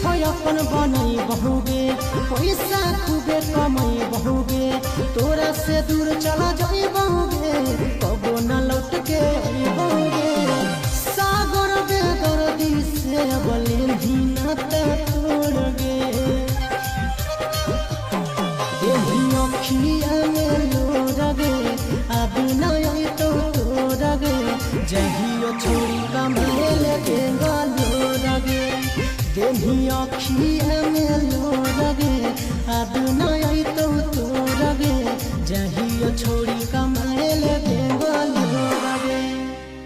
अपन बनई बहुगे पैसा खूबे कमई बहुगे तोरा से दूर चला जाई बहुगे कबो न लौट के आई बहुगे सागर बेदर्दी से बोले भी न तोड़गे देही अखिया में लोरगे अब न आई तो तोड़गे जहियो छोड़ी कमाए लगे लोरगे देही अखिया में लोरगे अब न आई तो तोड़गे जहियो छोड़ी कमाए